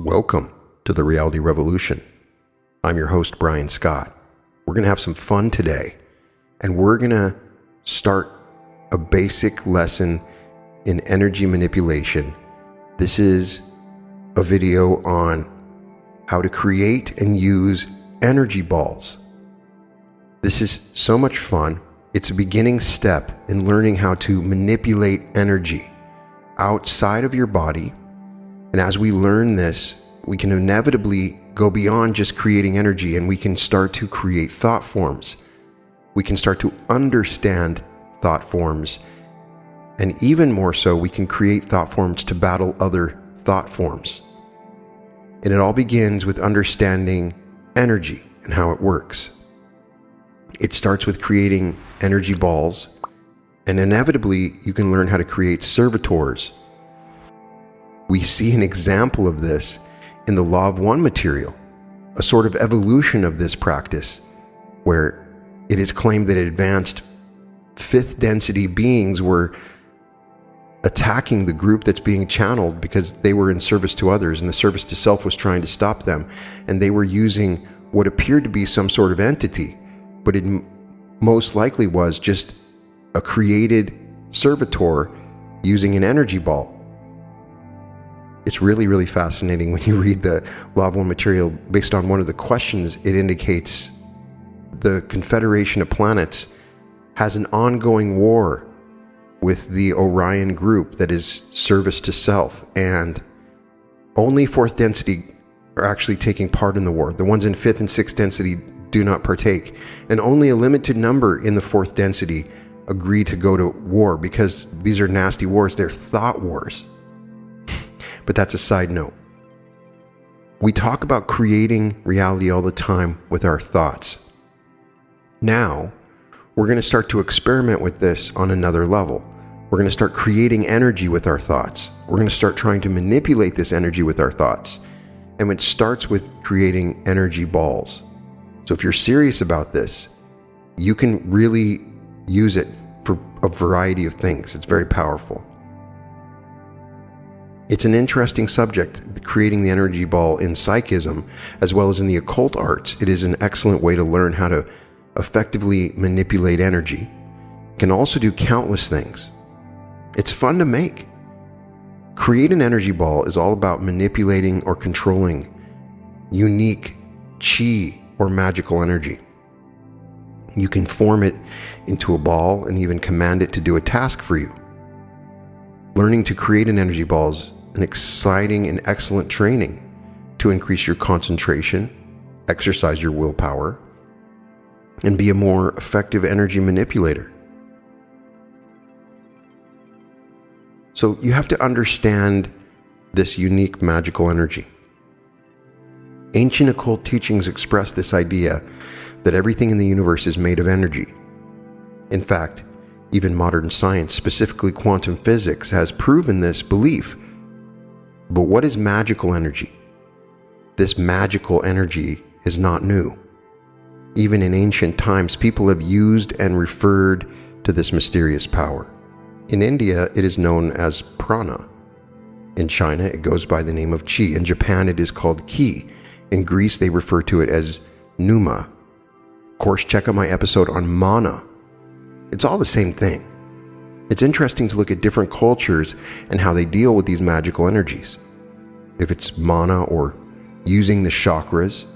Welcome to the Reality Revolution. I'm your host, Brian Scott. We're going to have some fun today, and we're going to start a basic lesson in energy manipulation. This is a video on how to create and use energy balls. This is so much fun. It's a beginning step in learning how to manipulate energy outside of your body. And as we learn this, we can inevitably go beyond just creating energy, and we can start to create thought forms. We can start to understand thought forms. And even more so, we can create thought forms to battle other thought forms. And it all begins with understanding energy and how it works. It starts with creating energy balls, and inevitably you can learn how to create servitors. We see an example of this in the Law of One material, a sort of evolution of this practice, where it is claimed that advanced fifth density beings were attacking the group that's being channeled because they were in service to others, and the service to self was trying to stop them, and they were using what appeared to be some sort of entity, but it most likely was just a created servitor using an energy ball. It's really, really fascinating when you read the Law of One material. Based on one of the questions, it indicates the Confederation of Planets has an ongoing war with the Orion group that is service to self, and only fourth density are actually taking part in the war. The ones in fifth and sixth density do not partake, and only a limited number in the fourth density agree to go to war because these are nasty wars. They're thought wars. But that's a side note. We talk about creating reality all the time with our thoughts. Now, we're going to start to experiment with this on another level. We're going to start creating energy with our thoughts. We're going to start trying to manipulate this energy with our thoughts. And it starts with creating energy balls. So if you're serious about this, you can really use it for a variety of things. It's very powerful. It's an interesting subject, creating the energy ball in psychism as well as in the occult arts. It is an excellent way to learn how to effectively manipulate energy. It can also do countless things. It's fun to make. Create an energy ball is all about manipulating or controlling unique chi or magical energy. You can form it into a ball and even command it to do a task for you. Learning to create an energy ball is an exciting and excellent training to increase your concentration, exercise your willpower, and be a more effective energy manipulator. So you have to understand this unique magical energy. Ancient occult teachings express this idea that everything in the universe is made of energy. In fact, even modern science, specifically quantum physics, has proven this belief. But what is magical energy? This magical energy is not new. Even in ancient times, people have used and referred to this mysterious power. In India, it is known as prana. In China, it goes by the name of qi. In Japan, it is called ki. In Greece, they refer to it as pneuma. Of course, check out my episode on mana. It's all the same thing. It's interesting to look at different cultures and how they deal with these magical energies. If it's mana or using the chakras,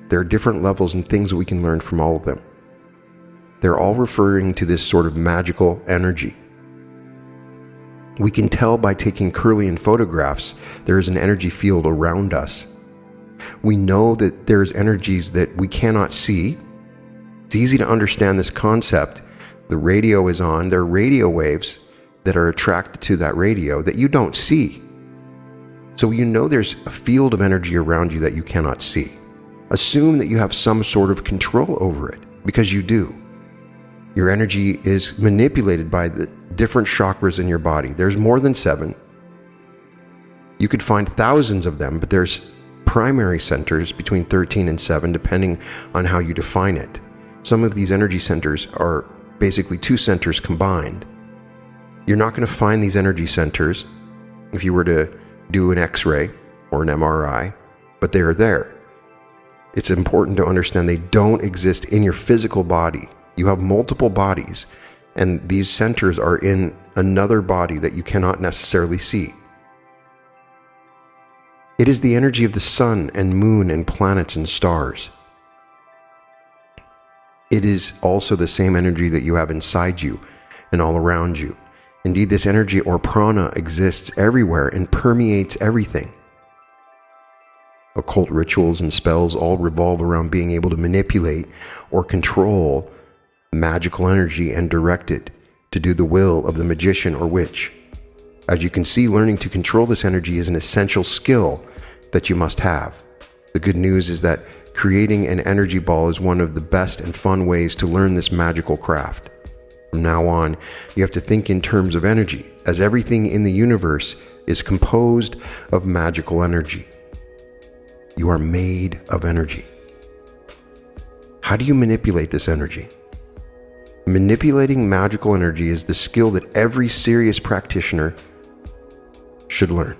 there are different levels and things that we can learn from all of them. They're all referring to this sort of magical energy. We can tell by taking Kirlian photographs there is an energy field around us. We know that there's energies that we cannot see. It's easy to understand this concept. The radio is on. There are radio waves that are attracted to that radio that you don't see. So you know there's a field of energy around you that you cannot see. Assume that you have some sort of control over it, because you do. Your energy is manipulated by the different chakras in your body. There's more than 7. You could find thousands of them, but there's primary centers between 13 and 7, depending on how you define it. Some of these energy centers are basically 2 centers combined. You're not going to find these energy centers if you were to do an X-ray or an MRI, but they are there. It's important to understand they don't exist in your physical body. You have multiple bodies, and these centers are in another body that you cannot necessarily see. It is the energy of the sun and moon and planets and stars. It is also the same energy that you have inside you and all around you. Indeed, this energy or prana exists everywhere and permeates everything. Occult rituals and spells all revolve around being able to manipulate or control magical energy and direct it to do the will of the magician or witch. As you can see, learning to control this energy is an essential skill that you must have. The good news is that creating an energy ball is one of the best and fun ways to learn this magical craft. From now on, you have to think in terms of energy, as everything in the universe is composed of magical energy. You are made of energy. How do you manipulate this energy? Manipulating magical energy is the skill that every serious practitioner should learn.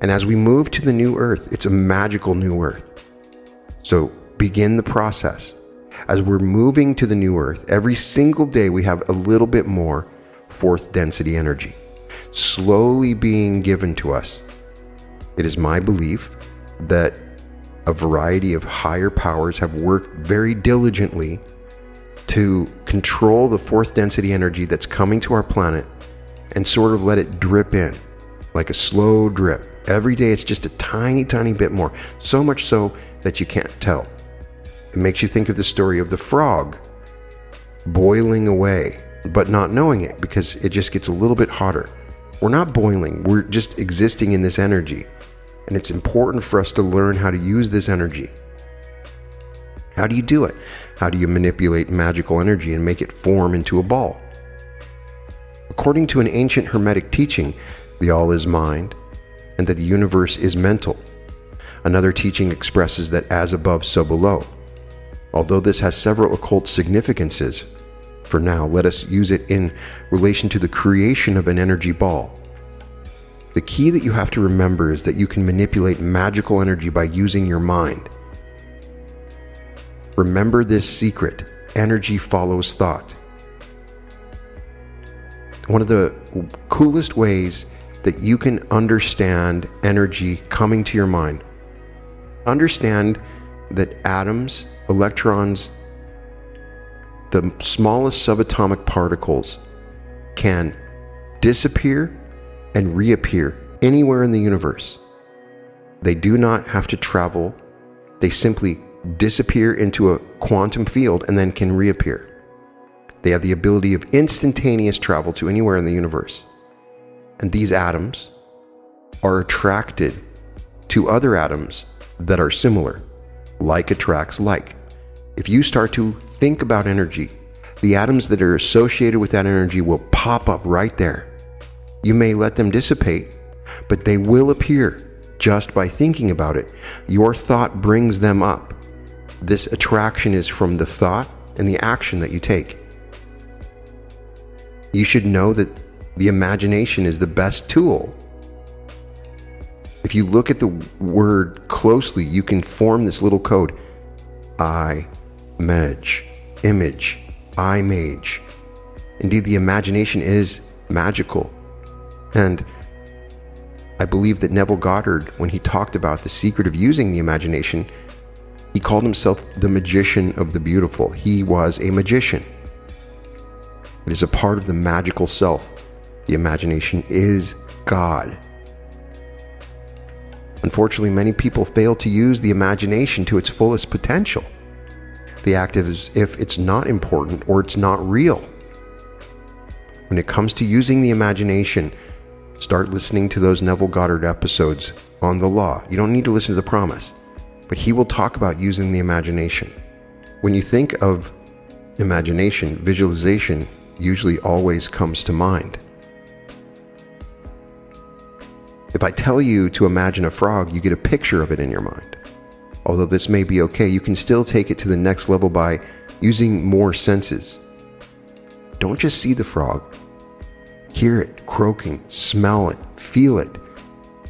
And as we move to the new earth, it's a magical new earth. So begin the process. As we're moving to the new earth, every single day we have a little bit more fourth density energy slowly being given to us. It is my belief that a variety of higher powers have worked very diligently to control the fourth density energy that's coming to our planet and sort of let it drip in like a slow drip. Every day it's just a tiny, tiny bit more, so much so that you can't tell. It makes you think of the story of the frog boiling away, but not knowing it because it just gets a little bit hotter. We're not boiling, we're just existing in this energy. And it's important for us to learn how to use this energy. How do you do it? How do you manipulate magical energy and make it form into a ball? According to an ancient Hermetic teaching, the all is mind, and that the universe is mental. Another teaching expresses that as above, so below. Although this has several occult significances, for now, let us use it in relation to the creation of an energy ball. The key that you have to remember is that you can manipulate magical energy by using your mind. Remember this secret: energy follows thought. One of the coolest ways that you can understand energy coming to your mind, understand that atoms, electrons, the smallest subatomic particles can disappear and reappear anywhere in the universe. They do not have to travel. They simply disappear into a quantum field and then can reappear. They have the ability of instantaneous travel to anywhere in the universe. And these atoms are attracted to other atoms that are similar. Like attracts like. If you start to think about energy, the atoms that are associated with that energy will pop up right there. You may let them dissipate, but they will appear just by thinking about it. Your thought brings them up. This attraction is from the thought and the action that you take. You should know that the imagination is the best tool. If you look at the word closely, you can form this little code. Image. Indeed, the imagination is magical. And I believe that Neville Goddard, when he talked about the secret of using the imagination, he called himself the magician of the beautiful. He was a magician. It is a part of the magical self. The imagination is God. Unfortunately, many people fail to use the imagination to its fullest potential. They act as if it's not important or it's not real. When it comes to using the imagination, start listening to those Neville Goddard episodes on the law. You don't need to listen to the promise, but he will talk about using the imagination. When you think of imagination, visualization usually always comes to mind. If I tell you to imagine a frog, you get a picture of it in your mind. Although this may be okay, you can still take it to the next level by using more senses. Don't just see the frog. Hear it croaking, smell it, feel it.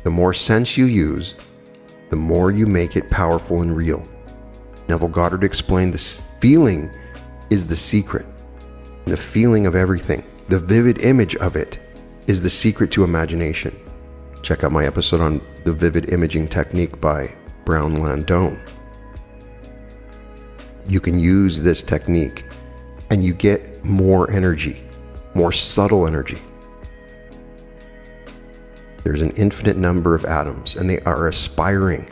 The more sense you use, the more you make it powerful and real. Neville Goddard explained this feeling is the secret. The feeling of everything, the vivid image of it, is the secret to imagination. Check out my episode on the vivid imaging technique by Brown Landone. You can use this technique and you get more energy, more subtle energy. There's an infinite number of atoms and they are aspiring.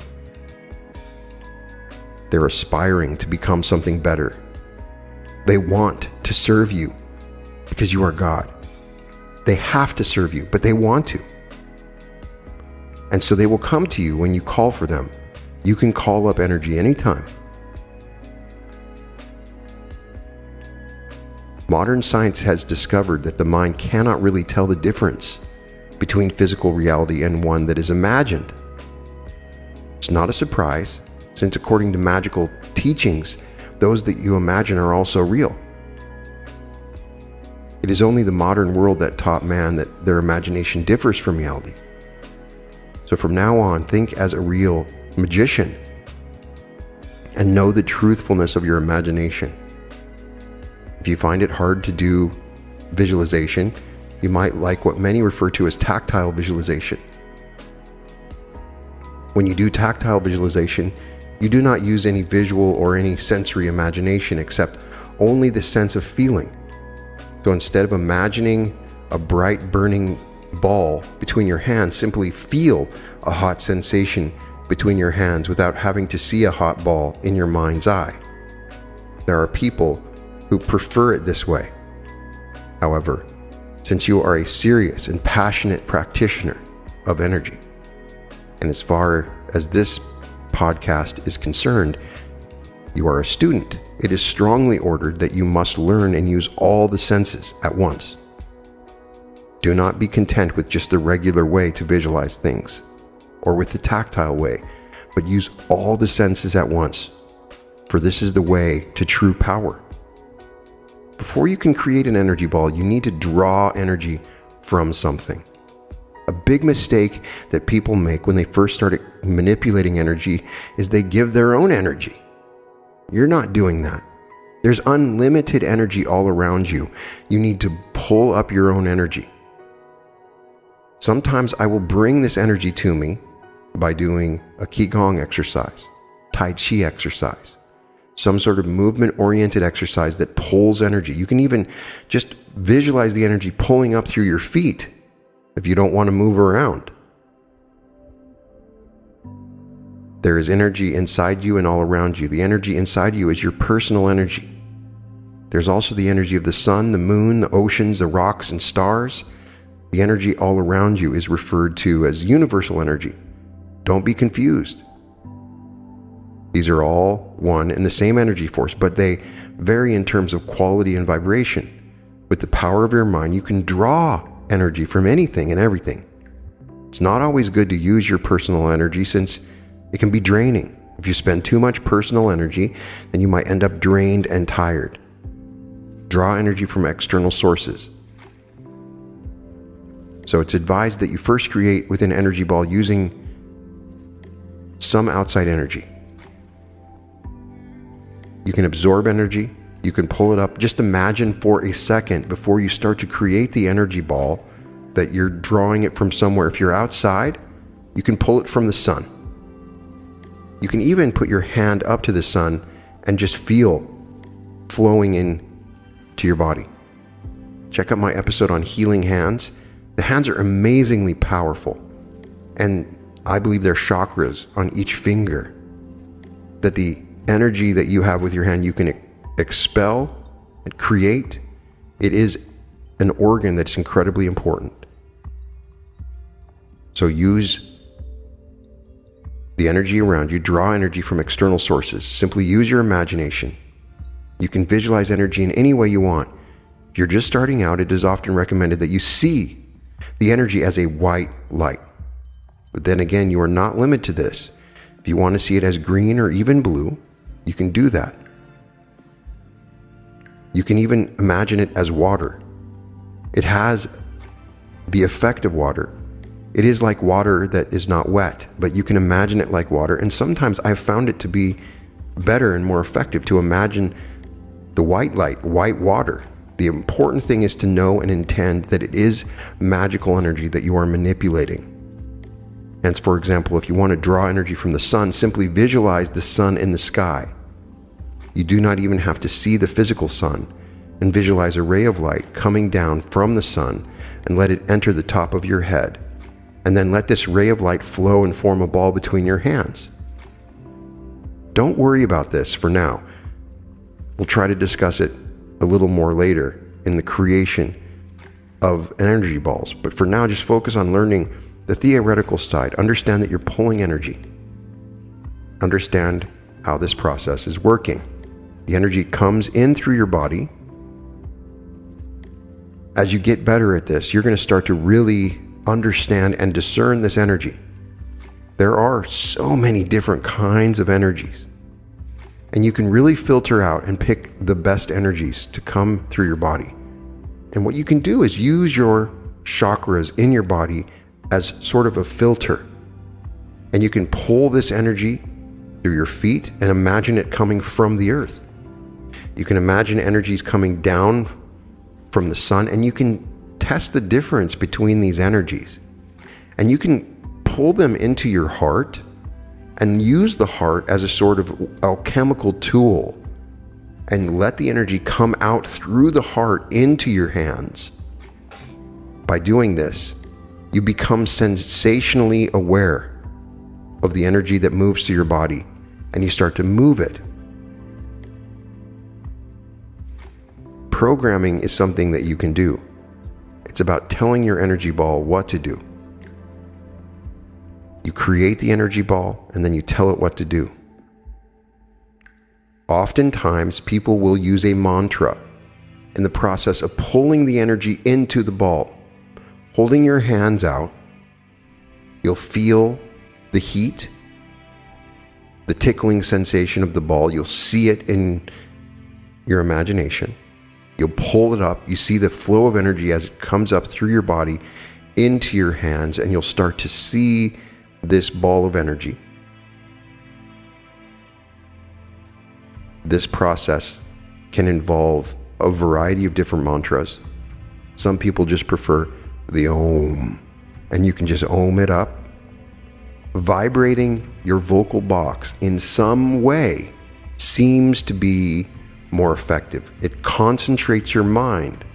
They're aspiring to become something better. They want to serve you because you are God. They have to serve you, but they want to. And so they will come to you when you call for them. You can call up energy anytime. Modern science has discovered that the mind cannot really tell the difference between physical reality and one that is imagined. It's not a surprise, since according to magical teachings, those that you imagine are also real. It is only the modern world that taught man that their imagination differs from reality. So from now on, think as a real magician and know the truthfulness of your imagination. If you find it hard to do visualization, you might like what many refer to as tactile visualization. When you do tactile visualization, you do not use any visual or any sensory imagination except only the sense of feeling. So instead of imagining a bright burning ball between your hands, simply feel a hot sensation between your hands without having to see a hot ball in your mind's eye. There are people who prefer it this way. However, since you are a serious and passionate practitioner of energy, and as far as this podcast is concerned, you are a student, it is strongly ordered that you must learn and use all the senses at once. Do not be content with just the regular way to visualize things, or with the tactile way, but use all the senses at once, for this is the way to true power. Before you can create an energy ball, you need to draw energy from something. A big mistake that people make when they first start manipulating energy is they give their own energy. You're not doing that. There's unlimited energy all around you. You need to pull up your own energy. Sometimes I will bring this energy to me by doing a Qigong exercise, Tai Chi exercise, some sort of movement-oriented exercise that pulls energy. You can even just visualize the energy pulling up through your feet if you don't want to move around. There is energy inside you and all around you. The energy inside you is your personal energy. There's also the energy of the sun, the moon, the oceans, the rocks, and stars. The energy all around you is referred to as universal energy. Don't be confused. These are all one and the same energy force, but they vary in terms of quality and vibration. With the power of your mind, you can draw energy from anything and everything. It's not always good to use your personal energy since it can be draining. If you spend too much personal energy, then you might end up drained and tired. Draw energy from external sources. So it's advised that you first create with an energy ball using some outside energy. You can absorb energy, you can pull it up. Just imagine for a second before you start to create the energy ball that you're drawing it from somewhere. If you're outside, you can pull it from the sun. You can even put your hand up to the sun and just feel flowing in to your body. Check out my episode on healing hands. The hands are amazingly powerful, and I believe they're chakras on each finger, that the energy that you have with your hand, you can expel and create. It is an organ that's incredibly important. So use the energy around you, draw energy from external sources. Simply use your imagination. You can visualize energy in any way you want. If you're just starting out, it is often recommended that you see the energy as a white light. But then again, you are not limited to this. If you want to see it as green or even blue, you can do that. You can even imagine it as water. It has the effect of water, It is like water that is not wet, but you can imagine it like water. And sometimes I've found it to be better and more effective to imagine the white light, white water. The important thing is to know and intend that it is magical energy that you are manipulating. And for example, if you want to draw energy from the sun, simply visualize the sun in the sky. You do not even have to see the physical sun, and visualize a ray of light coming down from the sun and let it enter the top of your head. And then let this ray of light flow and form a ball between your hands. Don't worry about this for now. We'll try to discuss it a little more later in the creation of energy balls. But for now, just focus on learning the theoretical side. Understand that you're pulling energy. Understand how this process is working. The energy comes in through your body. As you get better at this, you're going to start to really understand and discern this energy. There are so many different kinds of energies, and you can really filter out and pick the best energies to come through your body. And what you can do is use your chakras in your body as sort of a filter. And you can pull this energy through your feet and imagine it coming from the earth. You can imagine energies coming down from the sun, and you can test the difference between these energies. And you can pull them into your heart and use the heart as a sort of alchemical tool and let the energy come out through the heart into your hands. By doing this, you become sensationally aware of the energy that moves through your body, and you start to move it. Programming is something that you can do. It's about telling your energy ball what to do. You create the energy ball and then you tell it what to do. Oftentimes, people will use a mantra in the process of pulling the energy into the ball. Holding your hands out, you'll feel the heat, the tickling sensation of the ball. You'll see it in your imagination. You'll pull it up. You see the flow of energy as it comes up through your body into your hands, and you'll start to see this ball of energy. This process can involve a variety of different mantras. Some people just prefer the Om, and you can just Om it up. Vibrating your vocal box in some way seems to be more effective. It concentrates your mind.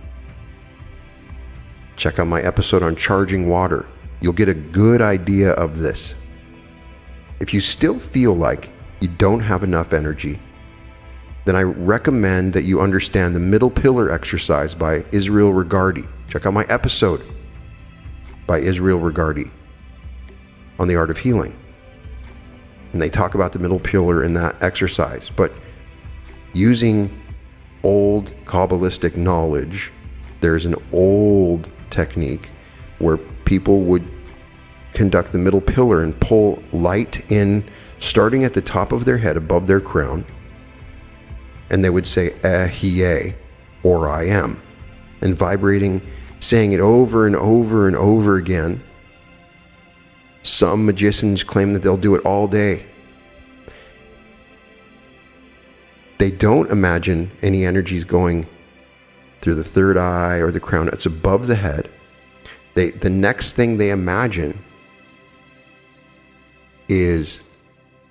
Check out my episode on charging water. You'll get a good idea of this. If you still feel like you don't have enough energy, then I recommend that you understand the middle pillar exercise by Israel Regardie. Check out my episode by Israel Regardie on the art of healing. And they talk about the middle pillar in that exercise. But using old Kabbalistic knowledge, there's an old technique where people would conduct the middle pillar and pull light in, starting at the top of their head above their crown. And they would say, Ehyeh, or I am, and vibrating, saying it over and over and over again. Some magicians claim that they'll do it all day. They don't imagine any energies going through the third eye or the crown. It's above the head. The next thing they imagine is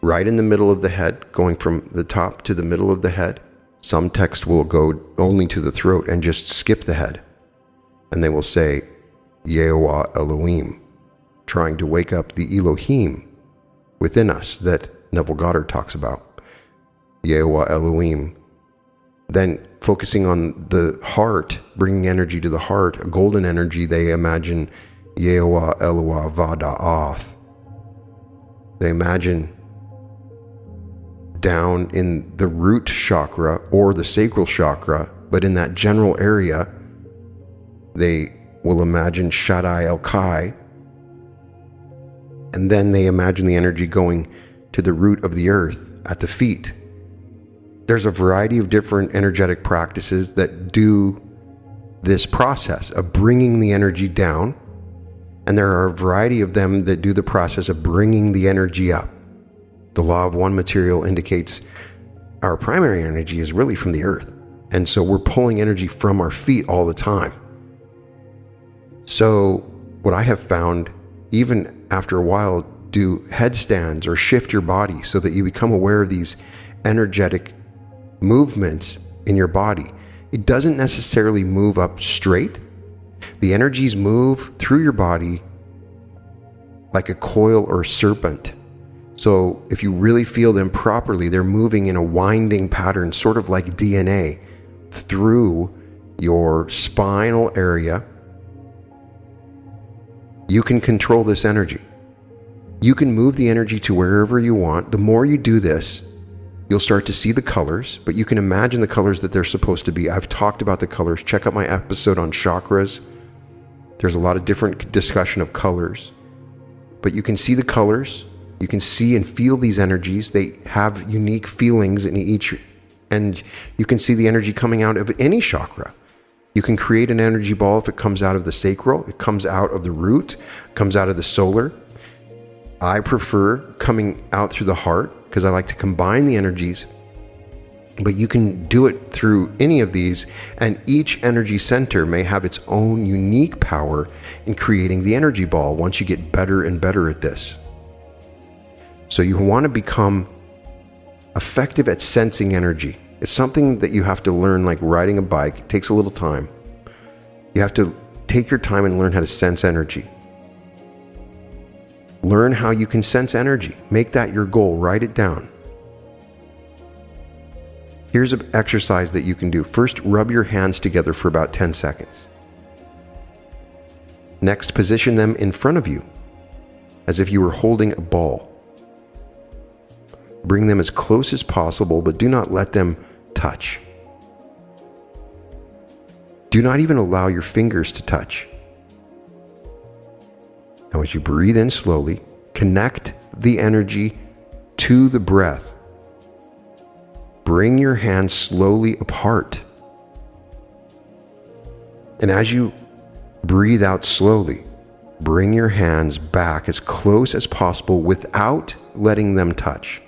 right in the middle of the head, going from the top to the middle of the head. Some text will go only to the throat and just skip the head. And they will say, Yehovah Elohim, trying to wake up the Elohim within us that Neville Goddard talks about. Yehovah Elohim. Then focusing on the heart, bringing energy to the heart, a golden energy, they imagine Yehovah Eloah Vada'ath. They imagine down in the root chakra or the sacral chakra, but in that general area, they will imagine Shaddai El-Kai. And then they imagine the energy going to the root of the earth at the feet. There's a variety of different energetic practices that do this process of bringing the energy down And there are a variety of them that do the process of bringing the energy up. The law of one material indicates our primary energy is really from the earth. And so we're pulling energy from our feet all the time. So what I have found, even after a while, do headstands or shift your body so that you become aware of these energetic movements in your body. It doesn't necessarily move up straight. The energies move through your body like a coil or a serpent. So if you really feel them properly, they're moving in a winding pattern, sort of like DNA, through your spinal area. You can control this energy. You can move the energy to wherever you want. The more you do this, you'll start to see the colors, but you can imagine the colors that they're supposed to be. I've talked about the colors. Check out my episode on chakras. There's a lot of different discussion of colors, but you can see the colors. You can see and feel these energies. They have unique feelings in each, and you can see the energy coming out of any chakra. You can create an energy ball if it comes out of the sacral, it comes out of the root, comes out of the solar. I prefer coming out through the heart because I like to combine the energies, but you can do it through any of these, and each energy center may have its own unique power in creating the energy ball once you get better and better at this. So you want to become effective at sensing energy. It's something that you have to learn, like riding a bike. It takes a little time. You have to take your time and learn how to sense energy. Learn how you can sense energy. Make that your goal. Write it down. Here's an exercise that you can do. First, rub your hands together for about 10 seconds. Next, position them in front of you as if you were holding a ball. Bring them as close as possible, but do not let them touch. Do not even allow your fingers to touch. Now, as you breathe in slowly, connect the energy to the breath. Bring your hands slowly apart. And as you breathe out slowly, bring your hands back as close as possible without letting them touch.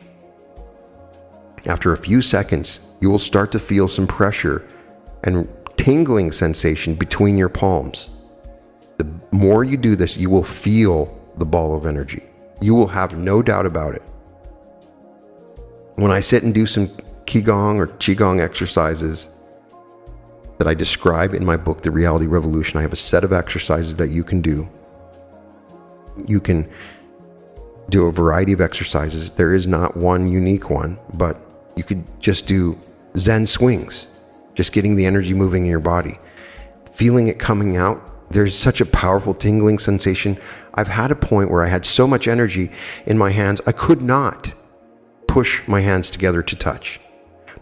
After a few seconds, you will start to feel some pressure and tingling sensation between your palms. The more you do this, you will feel the ball of energy. You will have no doubt about it. When I sit and do some Qigong or Qigong exercises that I describe in my book, The Reality Revolution, I have a set of exercises that you can do. You can do a variety of exercises. There is not one unique one, but you could just do Zen swings, just getting the energy moving in your body, feeling it coming out. There's such a powerful tingling sensation. I've had a point where I had so much energy in my hands, I could not push my hands together to touch.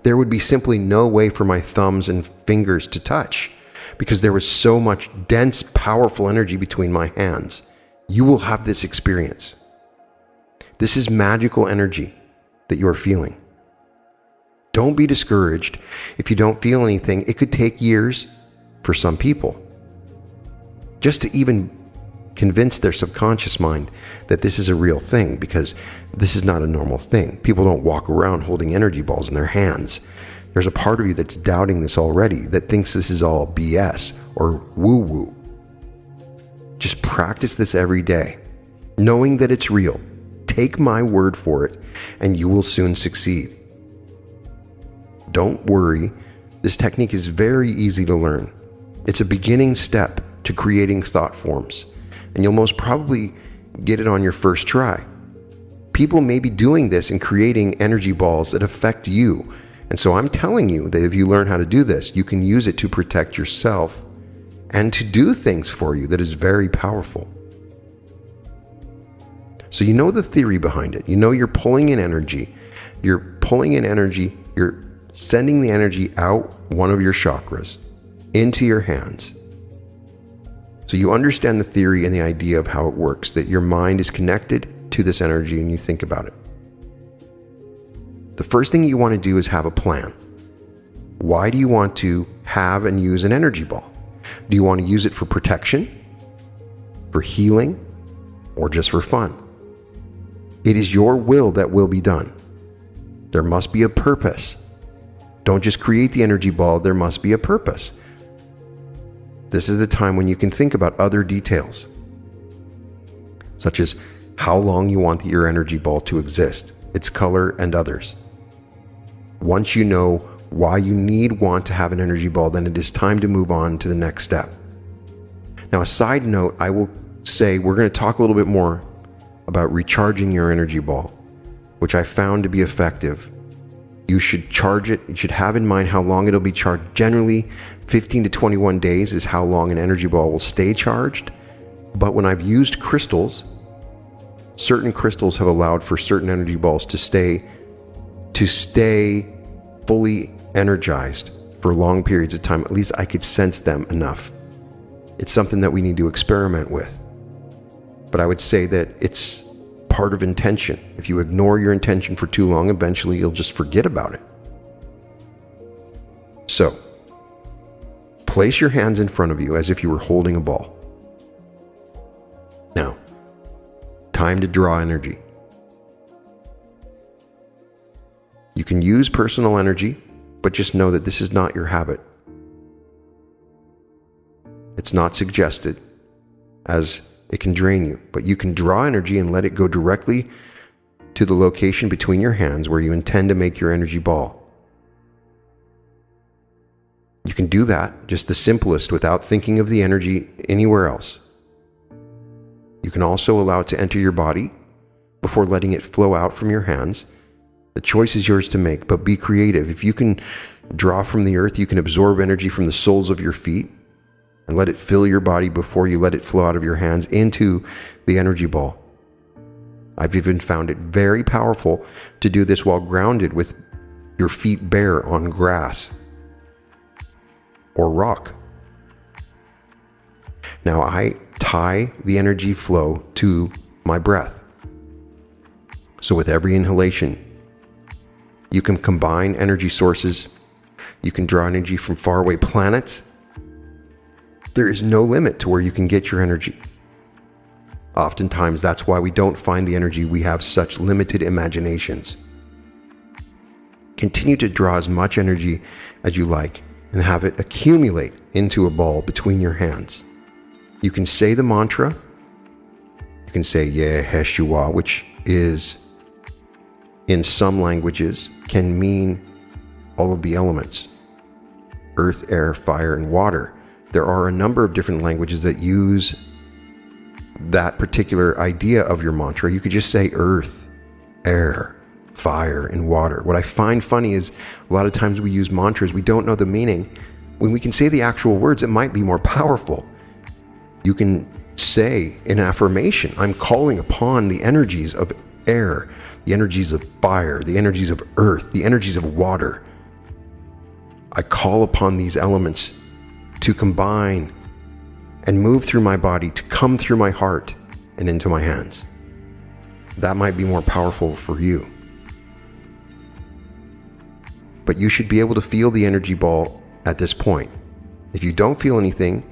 There would be simply no way for my thumbs and fingers to touch because there was so much dense, powerful energy between my hands. You will have this experience. This is magical energy that you are feeling. Don't be discouraged if you don't feel anything. It could take years for some people just to even convince their subconscious mind that this is a real thing, because this is not a normal thing. People don't walk around holding energy balls in their hands. There's a part of you that's doubting this already, that thinks this is all BS or woo-woo. Just practice this every day, knowing that it's real. Take my word for it, and you will soon succeed. Don't worry, this technique is very easy to learn. It's a beginning step to creating thought forms, and you'll most probably get it on your first try. People may be doing this and creating energy balls that affect you, and so I'm telling you that if you learn how to do this, you can use it to protect yourself and to do things for you that is very powerful. So you know the theory behind it. You know you're pulling in energy. You're pulling in energy. You're sending the energy out one of your chakras into your hands. So you understand the theory and the idea of how it works, that your mind is connected to this energy and you think about it. The first thing you want to do is have a plan. Why do you want to have and use an energy ball? Do you want to use it for protection? for healing, or just for fun. It is your will that will be done. There must be a purpose. Don't just create the energy ball, there must be a purpose. This is the time when you can think about other details, such as how long you want your energy ball to exist, its color, and others. Once you know why you want to have an energy ball, then it is time to move on to the next step. Now, a side note, I will say we're going to talk a little bit more about recharging your energy ball, which I found to be effective. You should charge it. You should have in mind how long it'll be charged. Generally, 15 to 21 days is how long an energy ball will stay charged. But when I've used crystals, certain crystals have allowed for certain energy balls to stay fully energized for long periods of time. At least I could sense them enough. It's something that we need to experiment with. But I would say that it's part of intention. If you ignore your intention for too long, eventually you'll just forget about it. So, place your hands in front of you as if you were holding a ball. Now, time to draw energy. You can use personal energy, but just know that this is not your habit. It's not suggested, as it can drain you, but you can draw energy and let it go directly to the location between your hands where you intend to make your energy ball. You can do that, just the simplest, without thinking of the energy anywhere else. You can also allow it to enter your body before letting it flow out from your hands. The choice is yours to make, but be creative. If you can draw from the earth, you can absorb energy from the soles of your feet and let it fill your body before you let it flow out of your hands into the energy ball. I've even found it very powerful to do this while grounded with your feet bare on grass or rock. Now I tie the energy flow to my breath. So with every inhalation, you can combine energy sources. You can draw energy from faraway planets. There is no limit to where you can get your energy. Oftentimes, that's why we don't find the energy. We have such limited imaginations. Continue to draw as much energy as you like and have it accumulate into a ball between your hands. You can say the mantra. You can say Yeshua, which is, in some languages, can mean all of the elements: earth, air, fire, and water. There are a number of different languages that use that particular idea of your mantra. You could just say earth, air, fire, and water. What I find funny is a lot of times we use mantras, we don't know the meaning. When we can say the actual words, it might be more powerful. You can say in affirmation, I'm calling upon the energies of air, the energies of fire, the energies of earth, the energies of water. I call upon these elements to combine and move through my body, to come through my heart and into my hands. That might be more powerful for you. But you should be able to feel the energy ball at this point. If you don't feel anything,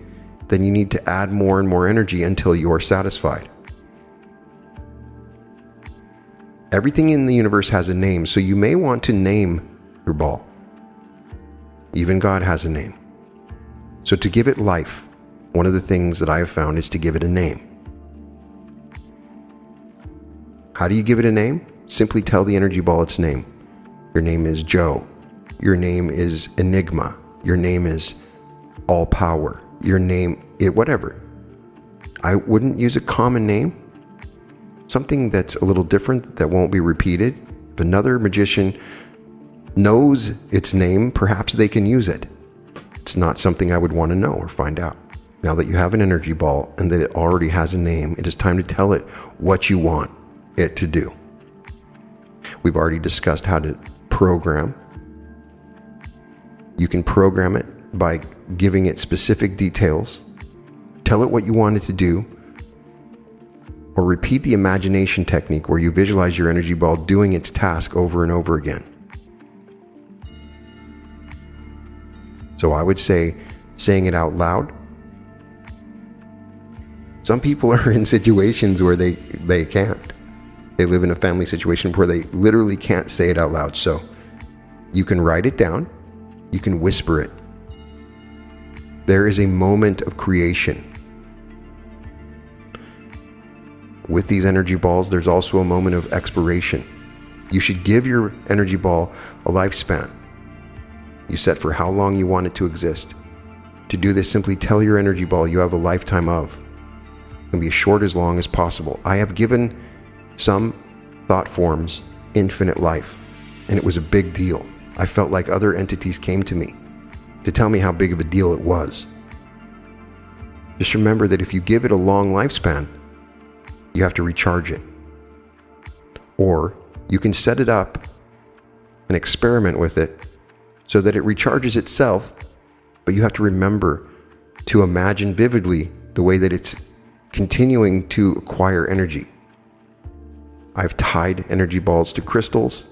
then you need to add more and more energy until you are satisfied. Everything in the universe has a name, so you may want to name your ball. Even God has a name. So to give it life, one of the things that I have found is to give it a name. How do you give it a name? Simply tell the energy ball its name. Your name is Joe. Your name is Enigma. Your name is All Power. Your name, whatever. I wouldn't use a common name. Something that's a little different, that won't be repeated. If another magician knows its name, perhaps they can use it. It's not something I would want to know or find out. Now that you have an energy ball and that it already has a name, it is time to tell it what you want it to do. We've already discussed how to program. You can program it by giving it specific details. Tell it what you want it to do, or repeat the imagination technique where you visualize your energy ball doing its task over and over again. So I would say saying it out loud, Some people are in situations where they can't. They live in a family situation where they literally can't say it out loud. So you can write it down. You can whisper it. There is a moment of creation. With these energy balls, there's also a moment of expiration. You should give your energy ball a lifespan. You set for how long you want it to exist. To do this, simply tell your energy ball you have a lifetime of. It can be as short as long as possible. I have given some thought forms infinite life, and it was a big deal. I felt like other entities came to me to tell me how big of a deal it was. Just remember that if you give it a long lifespan, you have to recharge it. Or you can set it up and experiment with it so that it recharges itself, but you have to remember to imagine vividly the way that it's continuing to acquire energy. I've tied energy balls to crystals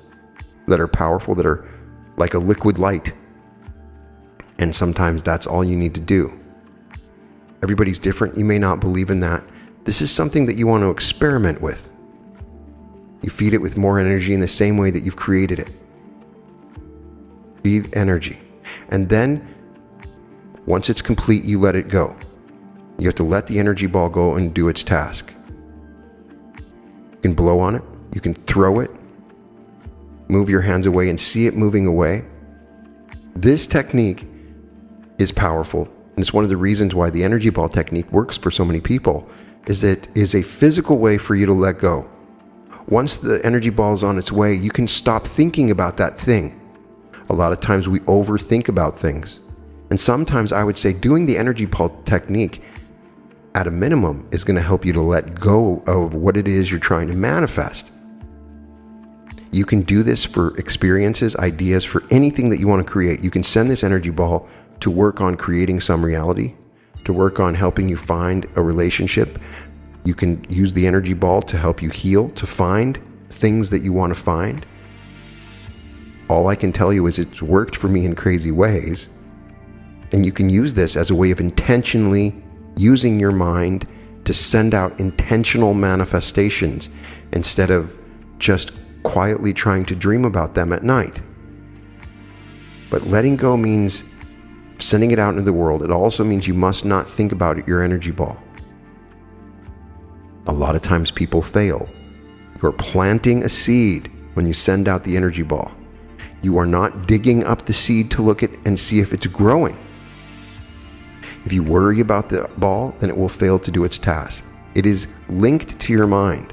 that are powerful, that are like a liquid light. And sometimes that's all you need to do. Everybody's different. You may not believe in that. This is something that you want to experiment with. You feed it with more energy in the same way that you've created it. Feed energy. And then, once it's complete, you let it go. You have to let the energy ball go and do its task. You can blow on it. You can throw it. Move your hands away and see it moving away. This technique is powerful. And it's one of the reasons why the energy ball technique works for so many people, is that it is a physical way for you to let go. Once the energy ball is on its way, you can stop thinking about that thing. A lot of times we overthink about things. And sometimes I would say doing the energy ball technique at a minimum is going to help you to let go of what it is you're trying to manifest. You can do this for experiences, ideas, for anything that you want to create. You can send this energy ball to work on creating some reality, to work on helping you find a relationship. You can use the energy ball to help you heal, to find things that you want to find. All I can tell you is it's worked for me in crazy ways. And you can use this as a way of intentionally using your mind to send out intentional manifestations instead of just quietly trying to dream about them at night. But letting go means sending it out into the world. It also means you must not think about your energy ball. A lot of times people fail. You're planting a seed when you send out the energy ball. You are not digging up the seed to look at and see if it's growing. If you worry about the ball, then it will fail to do its task. It is linked to your mind.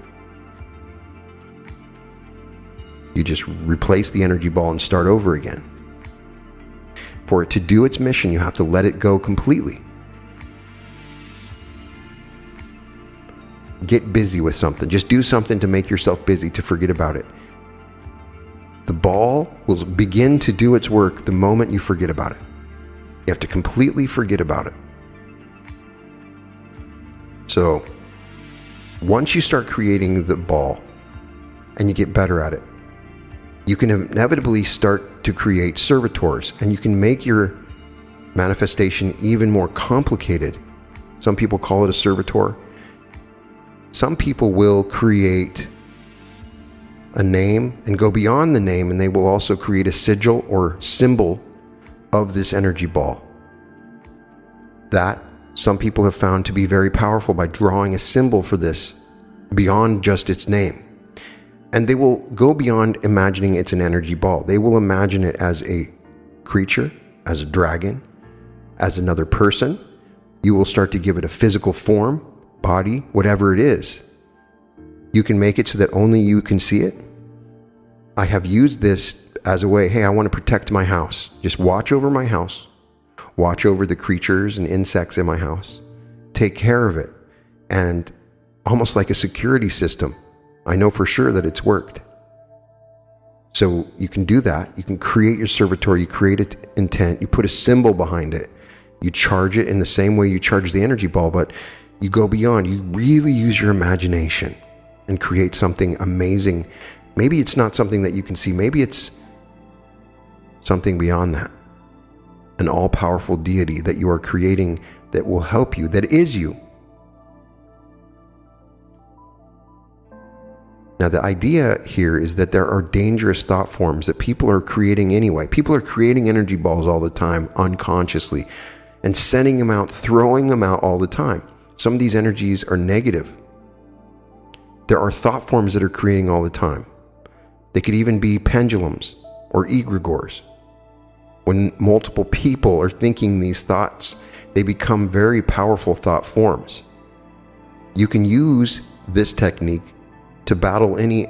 You just replace the energy ball and start over again. For it to do its mission, you have to let it go completely. Get busy with something. Just do something to make yourself busy, to forget about it. The ball will begin to do its work the moment you forget about it. You have to completely forget about it. So, once you start creating the ball and you get better at it, you can inevitably start to create servitors, and you can make your manifestation even more complicated. Some people call it a servitor. Some people will create a name and go beyond the name, and they will also create a sigil or symbol of this energy ball. That some people have found to be very powerful by drawing a symbol for this beyond just its name. And they will go beyond imagining it's an energy ball. They will imagine it as a creature, as a dragon, as another person. You will start to give it a physical form, body, whatever it is. You can make it so that only you can see it. I have used this as a way, hey, I want to protect my house. Just watch over my house. Watch over the creatures and insects in my house. Take care of it. And almost like a security system, I know for sure that it's worked. So you can do that. You can create your servitor. You create an intent. You put a symbol behind it. You charge it in the same way you charge the energy ball, but you go beyond. You really use your imagination and create something amazing. Maybe it's not something that you can see. Maybe it's something beyond that. An all-powerful deity that you are creating that will help you, that is you. Now, the idea here is that there are dangerous thought forms that people are creating anyway. People are creating energy balls all the time unconsciously and sending them out, throwing them out all the time. Some of these energies are negative. There are thought forms that are creating all the time. They could even be pendulums or egregores. When multiple people are thinking these thoughts, they become very powerful thought forms. You can use this technique to battle any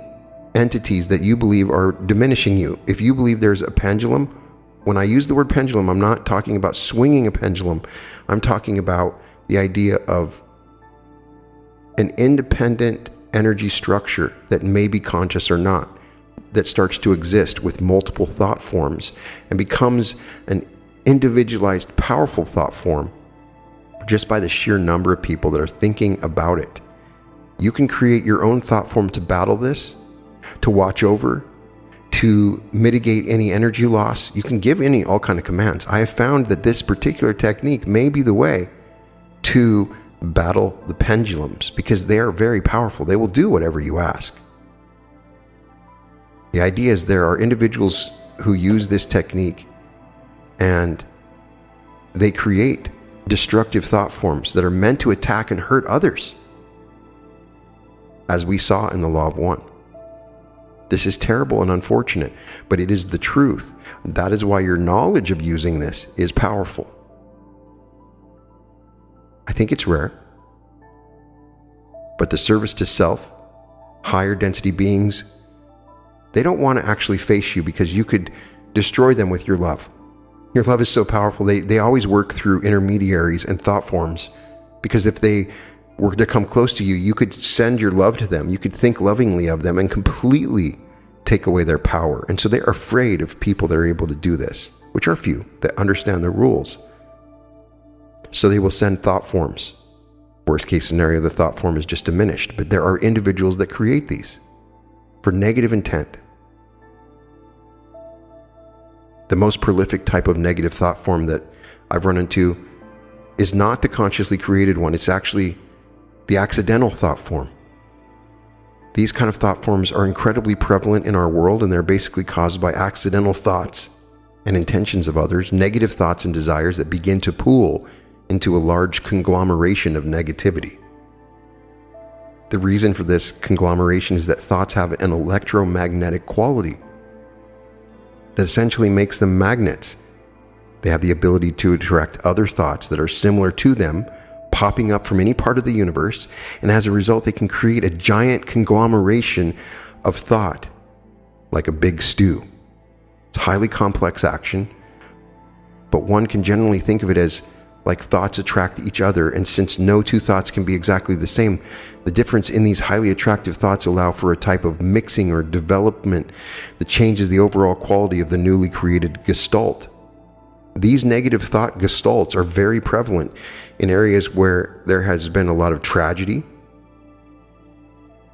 entities that you believe are diminishing you. If you believe there's a pendulum, when I use the word pendulum, I'm not talking about swinging a pendulum. I'm talking about the idea of an independent energy structure that may be conscious or not, that starts to exist with multiple thought forms and becomes an individualized, powerful thought form just by the sheer number of people that are thinking about it. You can create your own thought form to battle this, to watch over, to mitigate any energy loss. You can give all kind of commands. I have found that this particular technique may be the way to battle the pendulums because they are very powerful. They will do whatever you ask. The idea is there are individuals who use this technique and they create destructive thought forms that are meant to attack and hurt others, as we saw in the Law of One. This is terrible and unfortunate, but it is the truth. That is why your knowledge of using this is powerful. I think it's rare, but the service to self, higher density beings, they don't want to actually face you because you could destroy them with your love. Your love is so powerful. They always work through intermediaries and thought forms, because if they were to come close to you, you could send your love to them. You could think lovingly of them and completely take away their power. And so they are afraid of people that are able to do this, which are few that understand the rules. So they will send thought forms. Worst case scenario, the thought form is just diminished. But there are individuals that create these for negative intent. The most prolific type of negative thought form that I've run into is not the consciously created one. It's actually the accidental thought form. These kind of thought forms are incredibly prevalent in our world, and they're basically caused by accidental thoughts and intentions of others, negative thoughts and desires that begin to pool into a large conglomeration of negativity. The reason for this conglomeration is that thoughts have an electromagnetic quality that essentially makes them magnets. They have the ability to attract other thoughts that are similar to them, popping up from any part of the universe, and as a result they can create a giant conglomeration of thought, like a big stew. It's highly complex action, but one can generally think of it as like thoughts attract each other, and since no two thoughts can be exactly the same, the difference in these highly attractive thoughts allow for a type of mixing or development that changes the overall quality of the newly created gestalt. These negative thought gestalts are very prevalent in areas where there has been a lot of tragedy.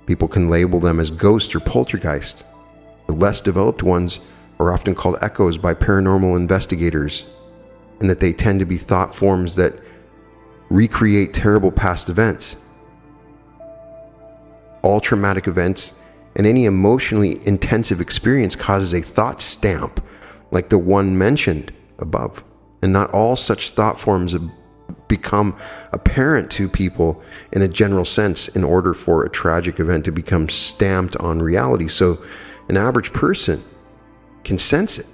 People can label them as ghosts or poltergeists. The less developed ones are often called echoes by paranormal investigators, and that they tend to be thought forms that recreate terrible past events. All traumatic events and any emotionally intensive experience causes a thought stamp like the one mentioned above. And not all such thought forms become apparent to people in a general sense in order for a tragic event to become stamped on reality. So an average person can sense it.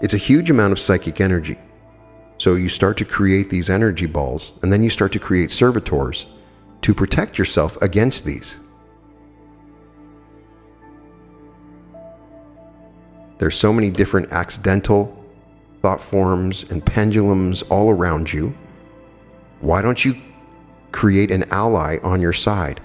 It's a huge amount of psychic energy. So you start to create these energy balls, and then you start to create servitors to protect yourself against these. There's so many different accidental thought forms and pendulums all around you. Why don't you create an ally on your side?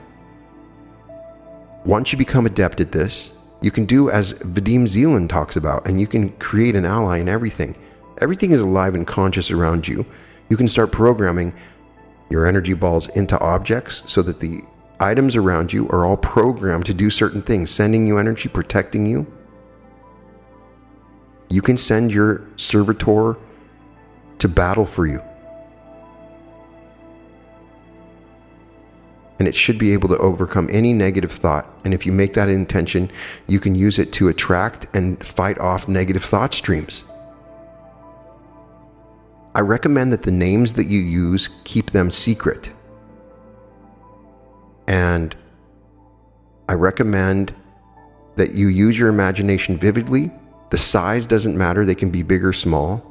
Once you become adept at this, you can do as Vadim Zeland talks about, and you can create an ally in everything. Everything is alive and conscious around you. You can start programming your energy balls into objects so that the items around you are all programmed to do certain things, sending you energy, protecting you. You can send your servitor to battle for you. and it should be able to overcome any negative thought. And if you make that intention, you can use it to attract and fight off negative thought streams. I recommend that the names that you use, keep them secret. And I recommend that you use your imagination vividly. The size doesn't matter. They can be big or small.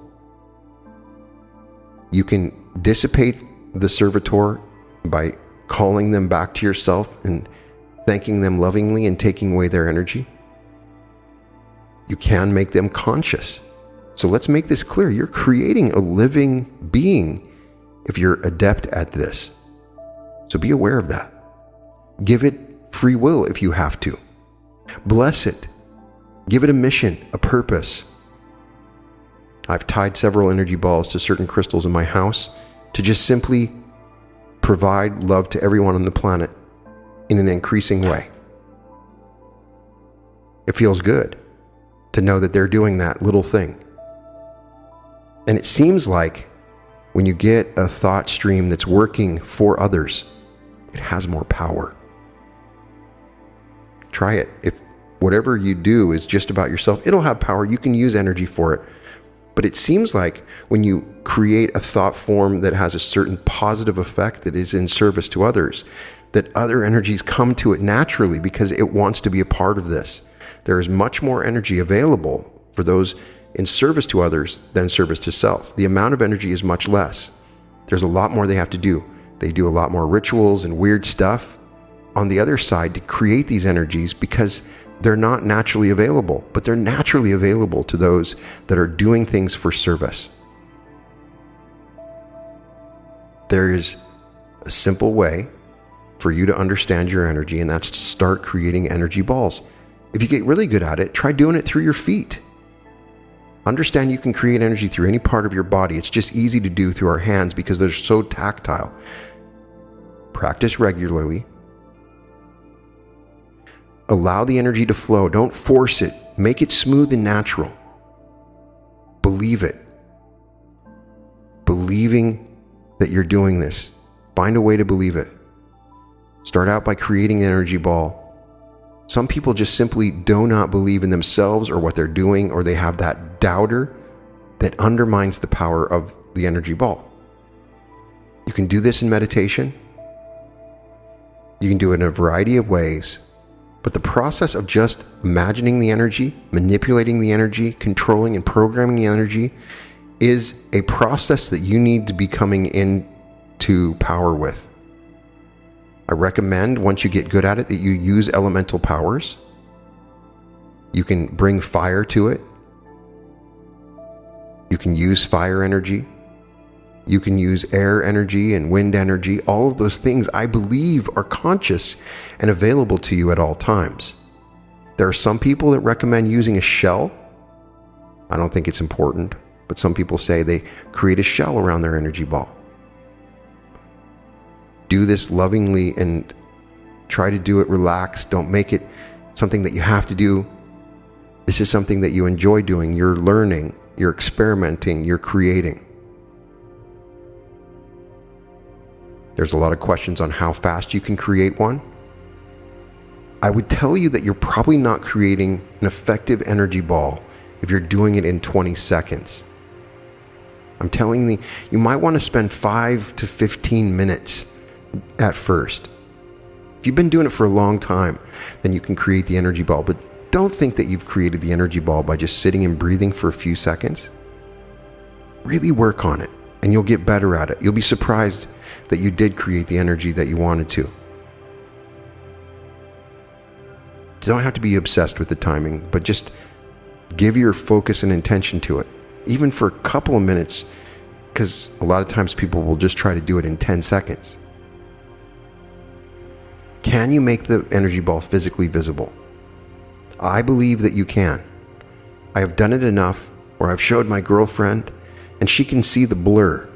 You can dissipate the servitor by calling them back to yourself and thanking them lovingly and taking away their energy. You can make them conscious. So let's make this clear. You're creating a living being if you're adept at this. So be aware of that. Give it free will if you have to. Bless it. Give it a mission, a purpose. I've tied several energy balls to certain crystals in my house to just simply provide love to everyone on the planet in an increasing way. It feels good to know that they're doing that little thing. And it seems like when you get a thought stream that's working for others, it has more power. Try it. If whatever you do is just about yourself, it'll have power. You can use energy for it. But it seems like when you create a thought form that has a certain positive effect that is in service to others, that other energies come to it naturally because it wants to be a part of this. There is much more energy available for those in service to others than service to self. The amount of energy is much less. There's a lot more they have to do. They do a lot more rituals and weird stuff on the other side to create these energies because they're not naturally available, but they're naturally available to those that are doing things for service. There is a simple way for you to understand your energy, and that's to start creating energy balls. If you get really good at it, try doing it through your feet. Understand you can create energy through any part of your body. It's just easy to do through our hands because they're so tactile. Practice regularly. Allow the energy to flow. Don't force it. Make it smooth and natural. Believe it. Believing that you're doing this. Find a way to believe it. Start out by creating an energy ball. Some people just simply do not believe in themselves or what they're doing, or they have that doubter that undermines the power of the energy ball. You can do this in meditation. You can do it in a variety of ways. But the process of just imagining the energy, manipulating the energy, controlling and programming the energy is a process that you need to be coming into power with. I recommend once you get good at it that you use elemental powers. You can bring fire to it. You can use fire energy. You can use air energy and wind energy. All of those things, I believe, are conscious and available to you at all times. There are some people that recommend using a shell. I don't think it's important, but some people say they create a shell around their energy ball. Do this lovingly and try to do it relaxed. Don't make it something that you have to do. This is something that you enjoy doing. You're learning, you're experimenting, you're creating. There's a lot of questions on how fast you can create one. I would tell you that you're probably not creating an effective energy ball if you're doing it in 20 seconds. I'm telling you, you might want to spend 5 to 15 minutes at first. If you've been doing it for a long time, then you can create the energy ball. But don't think that you've created the energy ball by just sitting and breathing for a few seconds. Really work on it, and you'll get better at it. You'll be surprised that you did create the energy that you wanted to. You don't have to be obsessed with the timing, but just give your focus and intention to it, even for a couple of minutes, because a lot of times people will just try to do it in 10 seconds. Can you make the energy ball physically visible? I believe that you can. I have done it enough where I've showed my girlfriend and she can see the blur.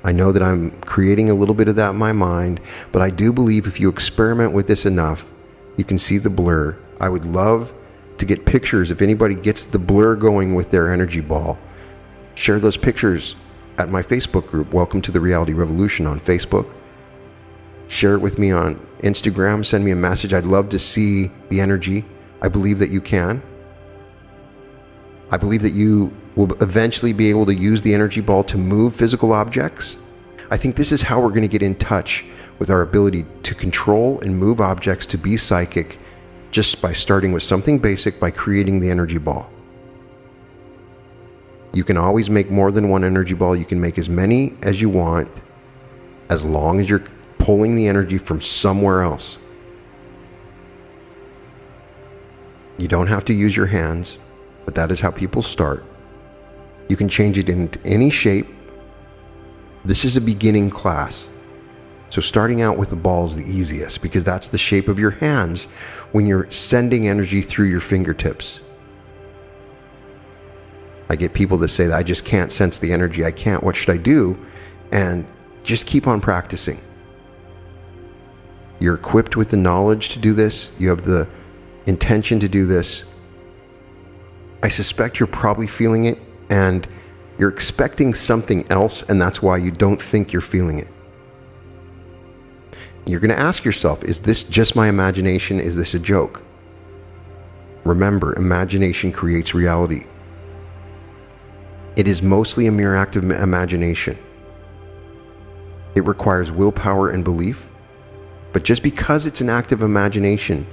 I know that I'm creating a little bit of that in my mind, but I do believe if you experiment with this enough, you can see the blur. I would love to get pictures. If anybody gets the blur going with their energy ball, share those pictures at my Facebook group, Welcome to the Reality Revolution on Facebook. Share it with me on Instagram. Send me a message. I'd love to see the energy. I believe that you can. I believe that you will eventually be able to use the energy ball to move physical objects. I think this is how we're going to get in touch with our ability to control and move objects, to be psychic, just by starting with something basic, by creating the energy ball. You can always make more than one energy ball. You can make as many as you want, as long as you're pulling the energy from somewhere else. You don't have to use your hands, but that is how people start. You can change it into any shape. This is a beginning class. So starting out with the ball is the easiest, because that's the shape of your hands when you're sending energy through your fingertips. I get people that say that I just can't sense the energy. I can't. What should I do? And just keep on practicing. You're equipped with the knowledge to do this. You have the intention to do this. I suspect you're probably feeling it, and you're expecting something else, and that's why you don't think you're feeling it. You're going to ask yourself, is this just my imagination? Is this a joke? Remember, imagination creates reality. It is mostly a mere act of imagination. It requires willpower and belief, but just because it's an act of imagination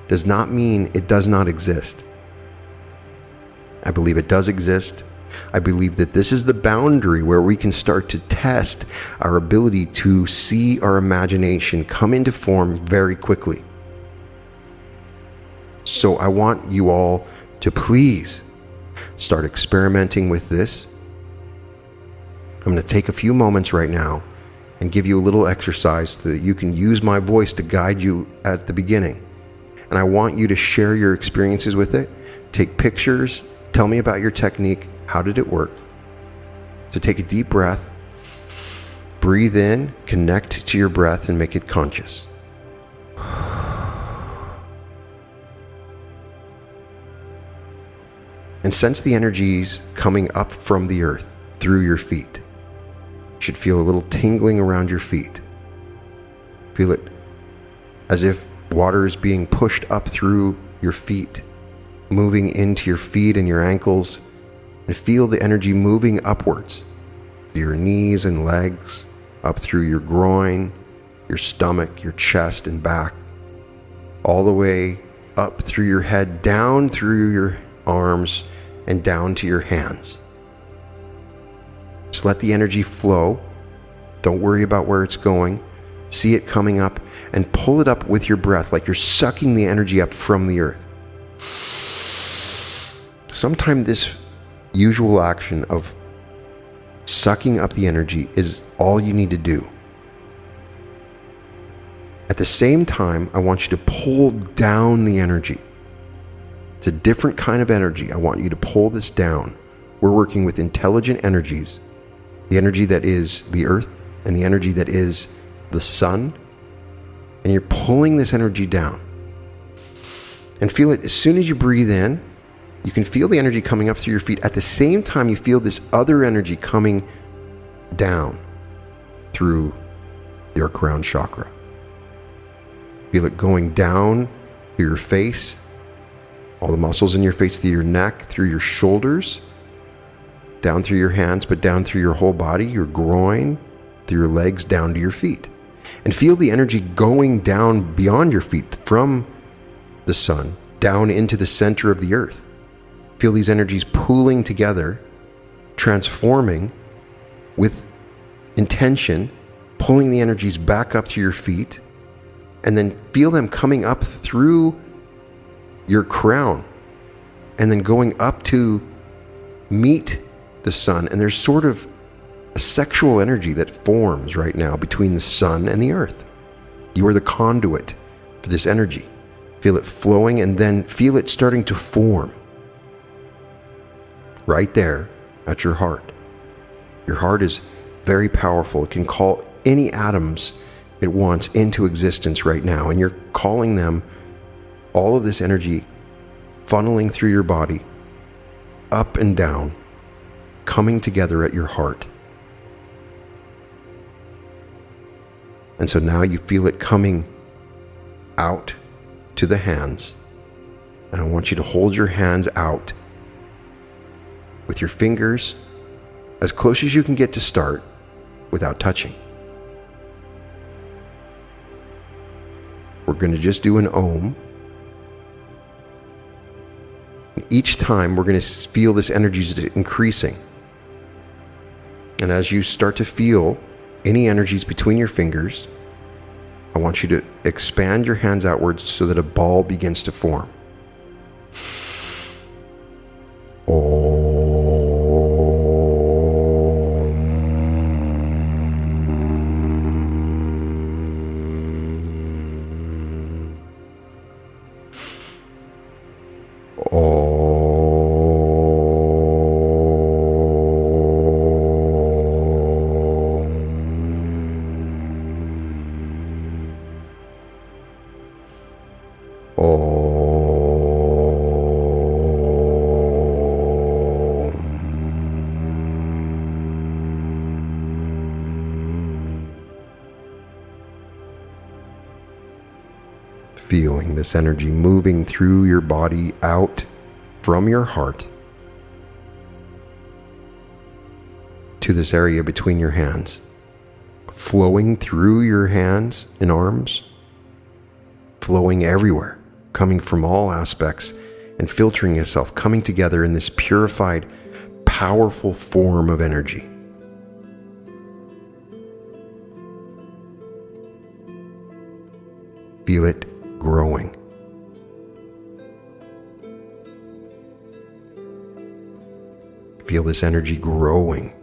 does not mean it does not exist. I believe it does exist. I believe that this is the boundary where we can start to test our ability to see our imagination come into form very quickly. So I want you all to please start experimenting with this. I'm going to take a few moments right now and give you a little exercise so that you can use my voice to guide you at the beginning. And I want you to share your experiences with it. Take pictures. Tell me about your technique. How did it work? So take a deep breath. Breathe in, connect to your breath, and make it conscious. And sense the energies coming up from the earth through your feet. You should feel a little tingling around your feet. Feel it as if water is being pushed up through your feet, moving into your feet and your ankles, and feel the energy moving upwards through your knees and legs, up through your groin, your stomach, your chest and back, all the way up through your head, down through your arms, and down to your hands. Just let the energy flow. Don't worry about where it's going. See it coming up and pull it up with your breath, like you're sucking the energy up from the earth. Sometimes this usual action of sucking up the energy is all you need to do. At the same time, I want you to pull down the energy. It's a different kind of energy. I want you to pull this down. We're working with intelligent energies, the energy that is the earth and the energy that is the sun, and you're pulling this energy down. And feel it as soon as you breathe in. You can feel the energy coming up through your feet. At the same time, you feel this other energy coming down through your crown chakra. Feel it going down through your face, all the muscles in your face, through your neck, through your shoulders, down through your hands, but down through your whole body, your groin, through your legs, down to your feet. And feel the energy going down beyond your feet from the sun, down into the center of the earth. Feel these energies pooling together, transforming with intention, pulling the energies back up through your feet, and then feel them coming up through your crown and then going up to meet the sun. And there's sort of a sexual energy that forms right now between the sun and the earth. You are the conduit for this energy. Feel it flowing and then feel it starting to form. Right there at your heart. Your heart is very powerful. It can call any atoms it wants into existence right now. And you're calling them, all of this energy funneling through your body, up and down, coming together at your heart. And so now you feel it coming out to the hands. And I want you to hold your hands out with your fingers as close as you can get to start without touching. We're going to just do an Om. Each time we're going to feel this energy is increasing. And as you start to feel any energies between your fingers, I want you to expand your hands outwards so that a ball begins to form. Feeling this energy moving through your body out from your heart to this area between your hands, flowing through your hands and arms, flowing everywhere, coming from all aspects and filtering itself, coming together in this purified, powerful form of energy. Feel it growing. Feel this energy growing.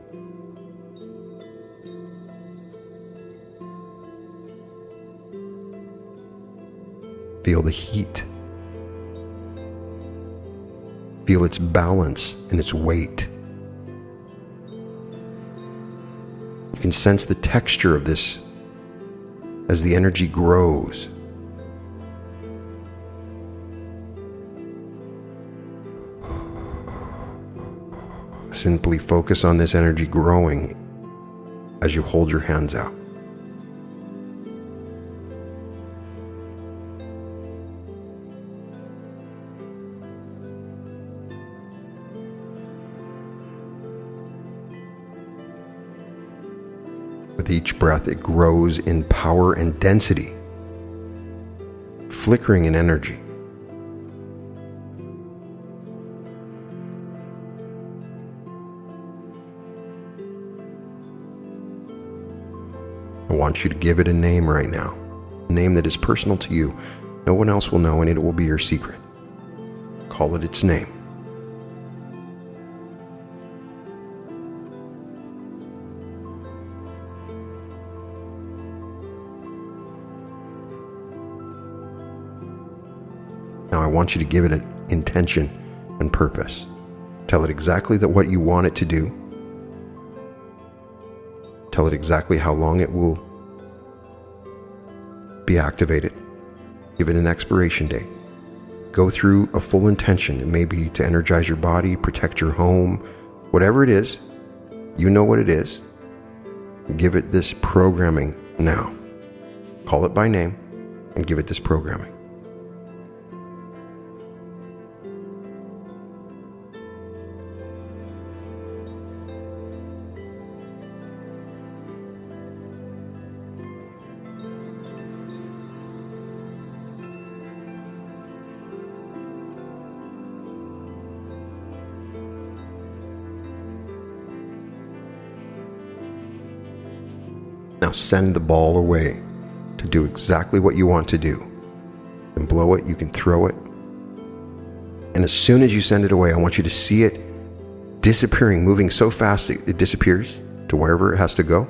Feel the heat. Feel its balance and its weight. You can sense the texture of this as the energy grows. Simply focus on this energy growing as you hold your hands out. With each breath, it grows in power and density, flickering in energy. I want you to give it a name right now, a name that is personal to you. No one else will know, and it will be your secret. Call it its name. Now I want you to give it an intention and purpose. Tell it exactly what you want it to do. Tell it exactly how long it will be activated. Give it an expiration date. Go through a full intention. It may be to energize your body, protect your home, whatever it is. You know what it is. Give it this programming now. Call it by name and give it this programming. Now send the ball away to do exactly what you want to do. You can blow it, you can throw it. And as soon as you send it away, I want you to see it disappearing, moving so fast that it disappears to wherever it has to go.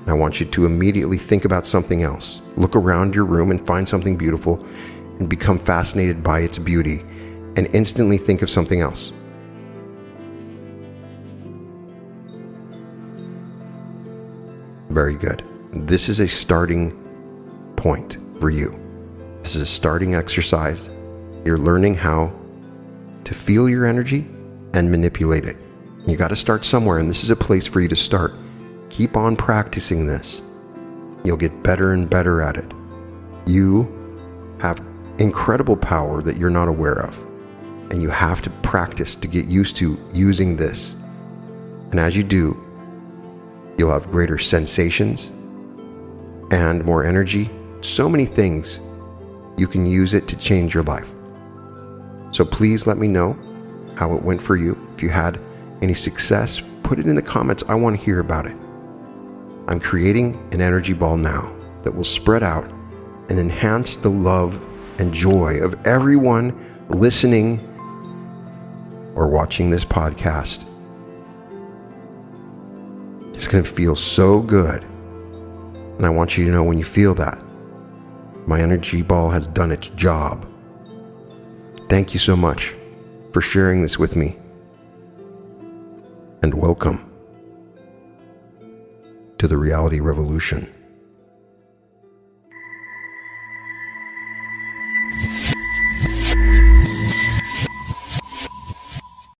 And I want you to immediately think about something else. Look around your room and find something beautiful and become fascinated by its beauty and instantly think of something else. Very good. This is a starting point for you. This is a starting exercise. You're learning how to feel your energy and manipulate it. You got to start somewhere, and this is a place for you to start. Keep on practicing this. You'll get better and better at it. You have incredible power that you're not aware of, and you have to practice to get used to using this. And as you do, you'll have greater sensations and more energy. So many things. You can use it to change your life. So please let me know how it went for you. If you had any success, put it in the comments. I want to hear about it. I'm creating an energy ball now that will spread out and enhance the love and joy of everyone listening or watching this podcast. It's going to feel so good. And I want you to know when you feel that, my energy ball has done its job. Thank you so much for sharing this with me. And welcome to the Reality Revolution.